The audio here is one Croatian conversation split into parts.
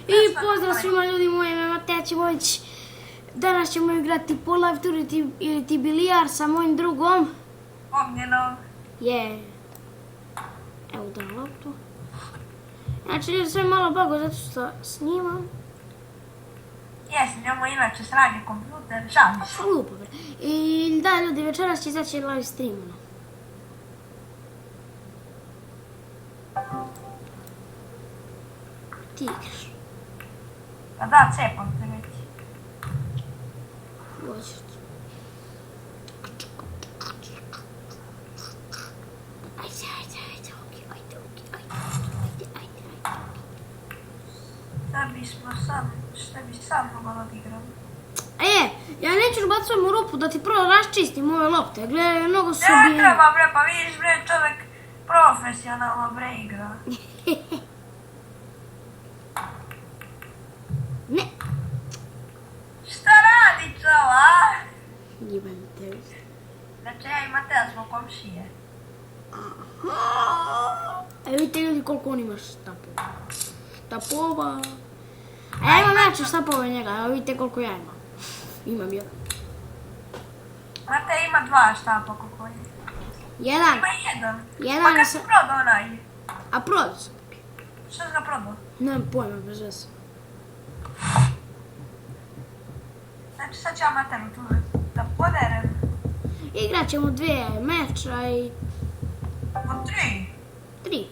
I pozdrav svima ljudi moji, ime Mateja Ćimović. Danas ćemo igrati po live tour ili ti bilijar sa mojim drugom. Ognjeno. Je. Evo da loptu. Znači ljudi sve malo blago zato što snimam. Jesi, njemu inače sranje kompjuter, šališ. Glupo bre. I da ljudi, večeras će izaći live stream. Ti igraš. Pa da, cepam te već. Hoćeš. Šta bi sad mogla odigrati? Ja neću bacujem u rupu da ti prvo raščistim ove lopte. Gle, mnogo su Ne ubijeni. treba bre, pa vidiš bre, čovjek profesionalno bre igra. Ne. Šta radi čova? Jebem te. Znači ja i Mateja smo komšije. Vidite ljudi koliko on ima štapova. Štapova. A ja imam jače štapove njega, evo vidite koliko ja imam. Imam jedan. Mateja ima dva štapa koliko je. Jedan. Ima jedan. Jedan Pa je kad sa... si prodao onaj? A prodao sam. Što si ga prodao? Nemam pojma, bez veze. Znači sad ću ja Mateju tu da poderem. Igrat ćemo 2 meča i... Od 3. 3.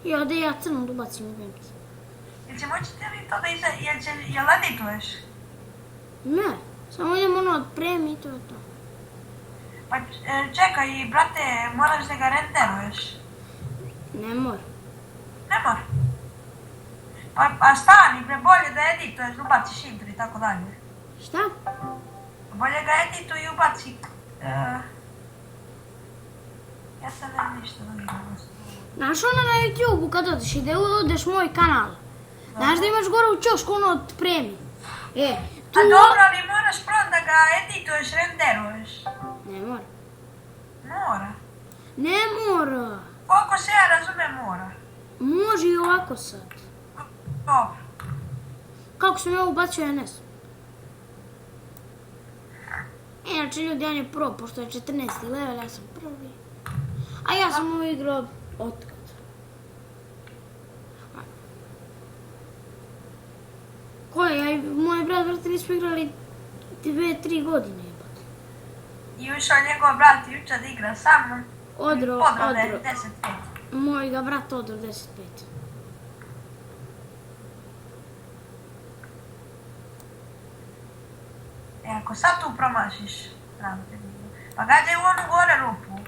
I ovdje ja crno ubacim u vemci. Jel će moći ti li to da jel edituješ? Ne, samo idemo ono otpremi i to je to. Pa čekaj, brate, moraš da ga renderuješ. Ne mora. Ne mora. Pa stani, bre, bolje da edituješ, ubaciš intro i tako dalje. Šta? Bolje ga edituj i ubaci... Ja sad ne ništa da vidim. Znaš ono na YouTube-u kad odeš i da odeš moj kanal. Znaš da imaš gore u čošku ono otpremi. A dobro, ali moraš prvo da ga edituješ, renderuješ. Ne mora. Mora. Ne mora. Koliko se ja razumem, mora. Može i ovako sad. Dobro. Kako sam ja ubacio NS? Inače ljudi, on je pro, pošto je 14. level, ja sam prvi. A ja sam ovo igrao otkad. Koje, ja i moj brat, brate, nismo igrali 2-3 godine, jebate. I ušao njegov brat jučer da igra sa mnom. Odro. 10-5. Moj ga brat odro 10-5. Ako sad tu promašiš, pa gađaj u onu gore rupu.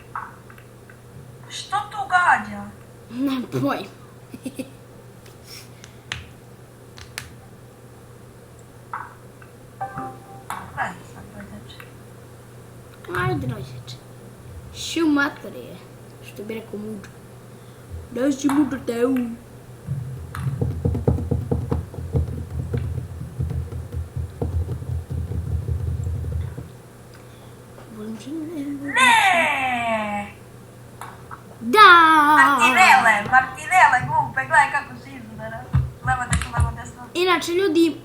Što tu gađa? Nemam pojma. Gledaj sad, dojdeće. Ajde, noćeče. Šu materije, što bi rekao muđa. Da si muđa teu. Ne! Da! Martinele, glupe, gledaj kako se izudara. Levo, desno. Inače, ljudi,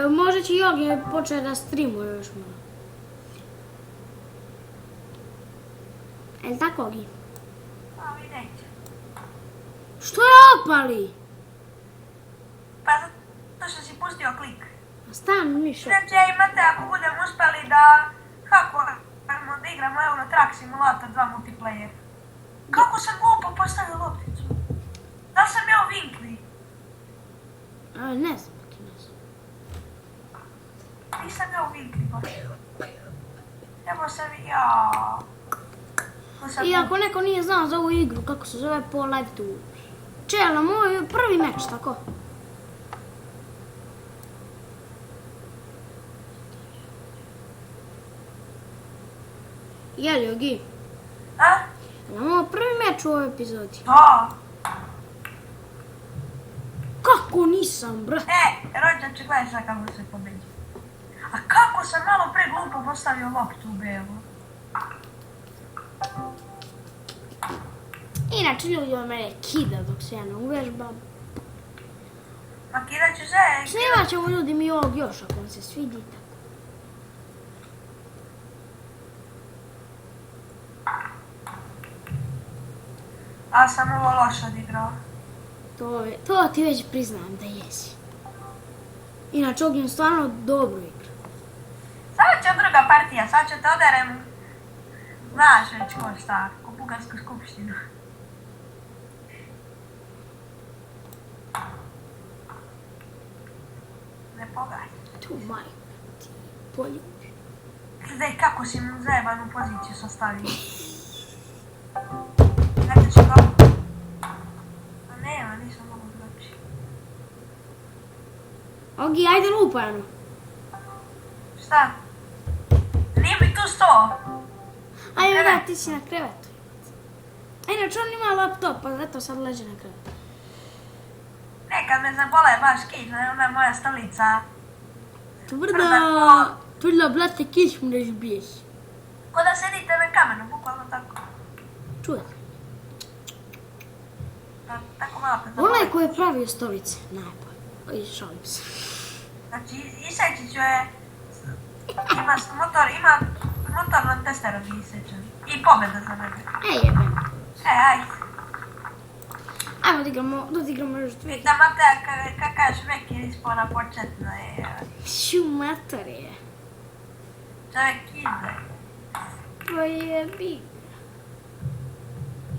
možda će Jogi početi da streamuje još malo. Jel' tako, Jogi? A, vidite. Što je opali? Pa zato što si pustio klik. Stan, ništa. Znači, ja i Mateja, ako budemo uspjeli da hakujemo da igramo Euro Truck Simulator 2 multiplayer. Kako sam glupo postavio lopticu? Da li sam ja u vinkli? Ne znam, neki ne znam. Nisam ja u vinkli baš. Evo sam ja. I ako neko nije znao za ovu igru, kako se zove po live tour. Čela, moj prvi meč, tako? Jel, Jogi? A? Imamo prvi meč u ovoj epizodi. Da. Kako nisam, brat? Rođače, gledaj sad kako se pobeđi. A kako sam malo pre glupo postavio loptu u belu? Inače ljudi od mene kida dok se ja ne uvežbam. Ma kidat ću se. Snimat ćemo ljudi mi ovog još ako vam se svidi tako. A sam ovo loše odigrao. To ti već priznajem da jesi. Inače Ognjen stvarno dobro igra. Sada će druga partija, sad ću te oderem. Znaš već ko šta, ko Bugarsku skupštinu. Ne pogaj. Tu majku ti poljubi. Gledaj kako si mu zajebanu poziciju sastavio. Gledaj ću ga. A nema, nisam mogu doći. Ogi, ajde lupajno. Šta? Nije mi tu sto. Ajde da, ti si na krevetu. A inače on ima laptop, pa zato sad leže na krevetu. Nekad me zabole baš kičma, ona moja stolica. Tvrda, brate, kičmu ne žbiješ. Ko da sedite na kamenu, bukvalno tako. Čuj. Tako malo te zabole. Onaj ko je pravio stolice, najbolj. Oj, šalim se. Znači, iseći ću je, ima motornom testerom isečen. I pobjeda za mene. Jebem. Ajde. Ajmo da odigramo još dvije. Pita Matea kakav šmek je ispao na početno je. Šumatorije. Čovjek ide. To je big.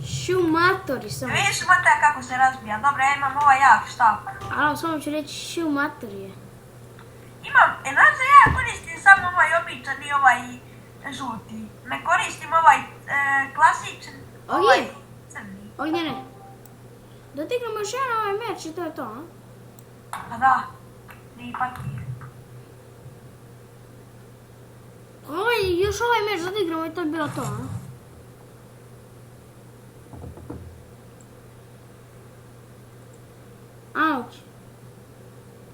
Šumatori samo. Vidiš Matea kako se razbija. Dobro, ja imam ovaj jak štap. Ali samo ću reći šumatorije. Imam, znači ja koristim samo ovaj običan i ovaj žuti. Ne koristim ovaj klasičan, ovaj crni. Ognjene. Da odigramo još jedan ovaj meč i to je to, a? Pa da, ipak je. Još ovaj meč da odigramo i to je bilo to, a? Auć.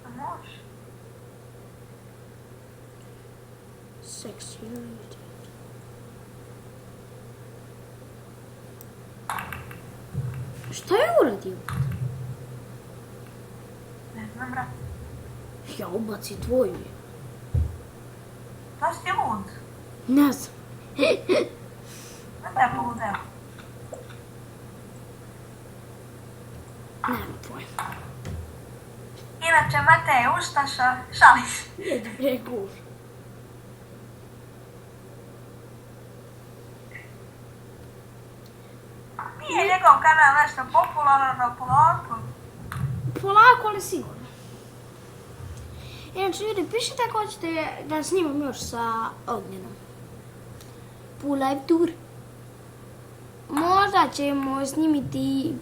A može. Sexy lady. Šta je uradio? Ne znam, brat. Ja ubaci tvoju. To si ti lud. Ne znam. Ne te poludeo. Nemam pojma. Inače, Matej je ustaša, šali se. Jedi bre guž. Nije njegov kanal nešto popularno, polako. Polako, ali sigurno. Inače, ljudi, pišite ako hoćete da snimam još sa Ognjenom. Full live tour. Možda ćemo snimiti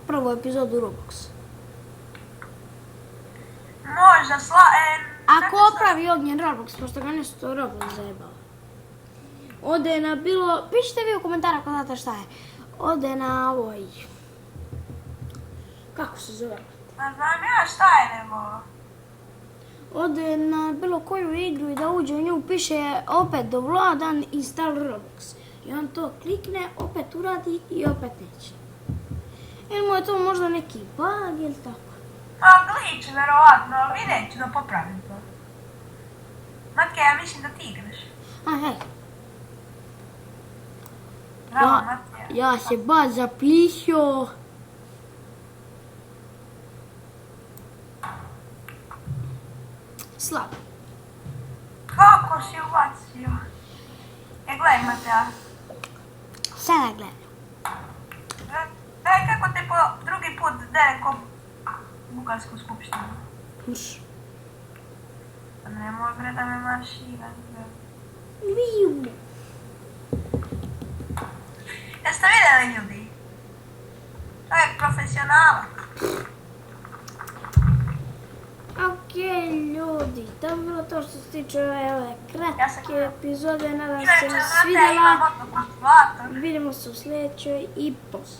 prvu epizodu Roblox. Možda Ako opravi Ognjen Roblox, pošto ga nešto Roblox zajebao. Ode na bilo... Pišite vi u komentara ako znate šta je. Ode na ovoj... Kako se zove? Ne znam ja šta je nego. Ode na bilo koju igru i da uđe u nju piše opet dovladan install Roblox. I on to klikne, opet uradi i opet neće. Ili mu je to možda neki bug ili tako. Pa glitch, verovatno, ali vidjet ću da popravim to. Matke, ja mislim da ti igraš. Hej. Bravo, Matke. Ja se baš zapisao. Slabo. Kako si ubacio? Gledaj, Matea. Sada gledam. Gledaj kako te po drugi put dere ko Bugarsku skupštinu. Uš. Pa nemoj bre da me mašira. Viu. Jeste vidjeli ljudi? Čovjek profesionalac. Okej, ljudi, to je bilo to što se tiče ove kratke epizode. Nadam se Inače, vam se znate, svidjela. imam odmah motivator. Vidimo se u sljedećoj i poslije.